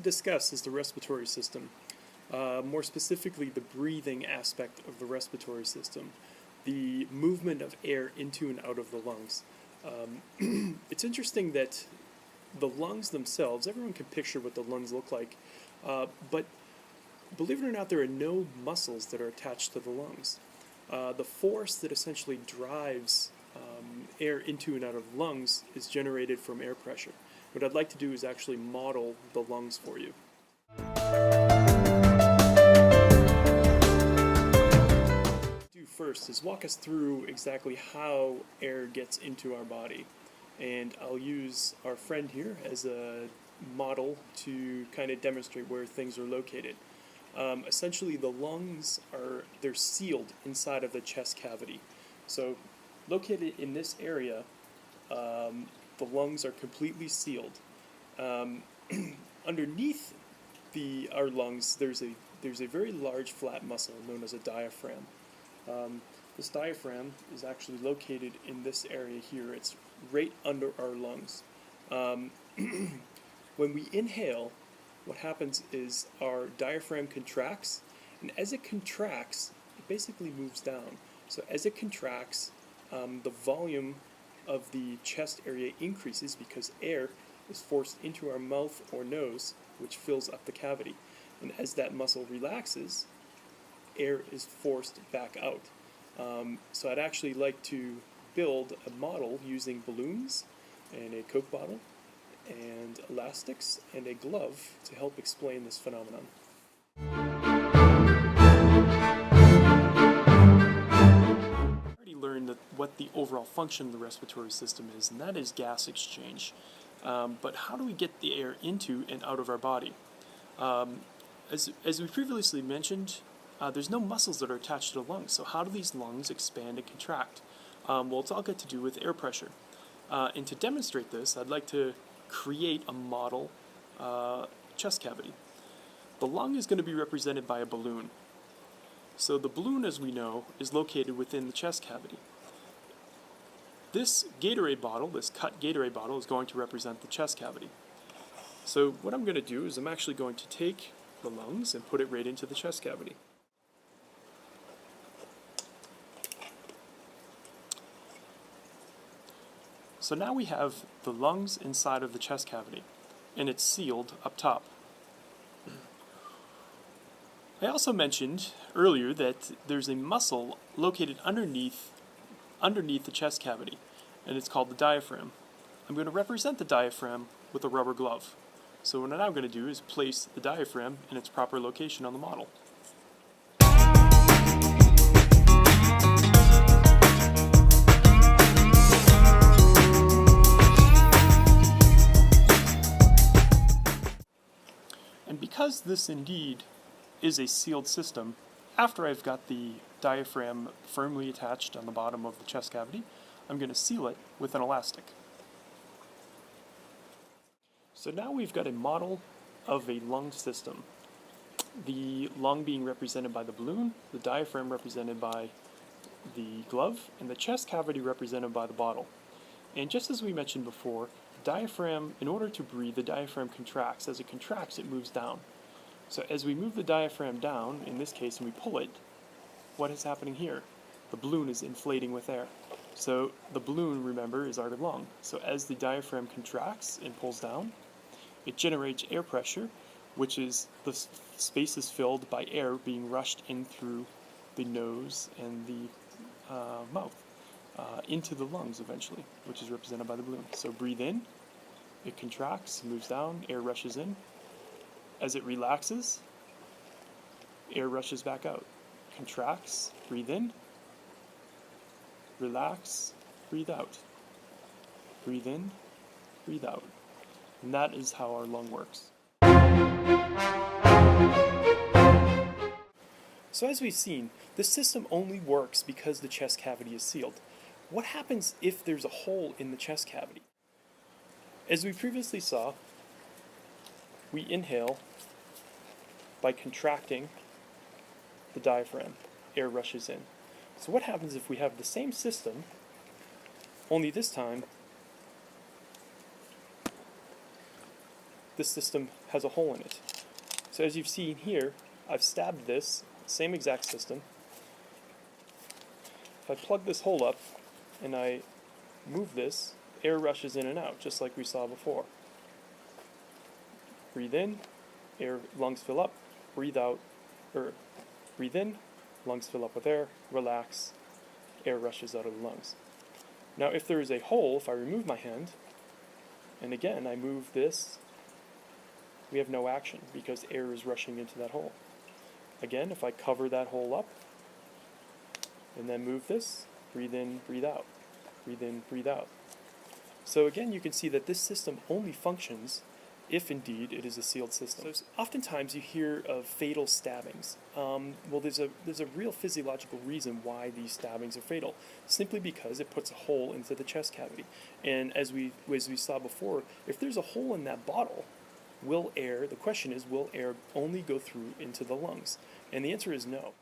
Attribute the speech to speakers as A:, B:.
A: discuss is the respiratory system, more specifically the breathing aspect of the respiratory system, the movement of air into and out of the lungs. It's interesting that the lungs themselves, everyone can picture what the lungs look like, but believe it or not, there are no muscles that are attached to the lungs. The force that essentially drives air into and out of the lungs is generated from air pressure. What I'd like to do is actually model the lungs for you. Do first is walk us through exactly how air gets into our body. And I'll use our friend here as a model to kind of demonstrate where things are located. Essentially, the lungs they're sealed inside of the chest cavity. So, located in this area, the lungs are completely sealed. Underneath our lungs, there's a very large flat muscle known as a diaphragm. This diaphragm is actually located in this area here. It's right under our lungs. When we inhale, what happens is our diaphragm contracts, and as it contracts, it basically moves down. So as it contracts, the volume of the chest area increases because air is forced into our mouth or nose, which fills up the cavity. And as that muscle relaxes, air is forced back out. So I'd actually like to build a model using balloons and a Coke bottle and elastics and a glove to help explain this phenomenon. I already learned what the overall function of the respiratory system is, and that is gas exchange. But how do we get the air into and out of our body? As we previously mentioned, there's no muscles that are attached to the lungs, so how do these lungs expand and contract? Well, it's all got to do with air pressure. And to demonstrate this, I'd like to create a model chest cavity. The lung is going to be represented by a balloon. So the balloon, as we know, is located within the chest cavity. This Gatorade bottle, this cut Gatorade bottle, is going to represent the chest cavity. So what I'm going to do is I'm actually going to take the lungs and put it right into the chest cavity. So now we have the lungs inside of the chest cavity, and it's sealed up top. I also mentioned earlier that there's a muscle located underneath the chest cavity, and it's called the diaphragm. I'm going to represent the diaphragm with a rubber glove. So what I'm now going to do is place the diaphragm in its proper location on the model. And because this indeed is a sealed system, after I've got the diaphragm firmly attached on the bottom of the chest cavity, I'm going to seal it with an elastic. So now we've got a model of a lung system. The lung being represented by the balloon, the diaphragm represented by the glove, and the chest cavity represented by the bottle. And just as we mentioned before, diaphragm, in order to breathe, the diaphragm contracts. As it contracts, it moves down. So as we move the diaphragm down, in this case, and we pull it, what is happening here? The balloon is inflating with air. So the balloon, remember, is our lung. So as the diaphragm contracts and pulls down, it generates air pressure, which is the space is filled by air being rushed in through the nose and the mouth. Into the lungs eventually, which is represented by the balloon. So breathe in, it contracts, moves down, air rushes in. As it relaxes, air rushes back out. Contracts, breathe in, relax, breathe out. Breathe in, breathe out. And that is how our lung works. So as we've seen, the system only works because the chest cavity is sealed. What happens if there's a hole in the chest cavity? As we previously saw, we inhale by contracting the diaphragm. Air rushes in. So what happens if we have the same system, only this time this system has a hole in it. So as you've seen here, I've stabbed this, same exact system. If I plug this hole up and I move this, air rushes in and out, just like we saw before. Breathe in, air, lungs fill up, breathe out, or breathe in, lungs fill up with air, relax, air rushes out of the lungs. Now if there is a hole, if I remove my hand, and again I move this, we have no action because air is rushing into that hole. Again, if I cover that hole up, and then move this, breathe in, breathe out, breathe in, breathe out. So again, you can see that this system only functions if indeed it is a sealed system. So oftentimes you hear of fatal stabbings. Well, there's a real physiological reason why these stabbings are fatal, simply because it puts a hole into the chest cavity. And as we saw before, if there's a hole in that bottle, the question is, will air only go through into the lungs? And the answer is no.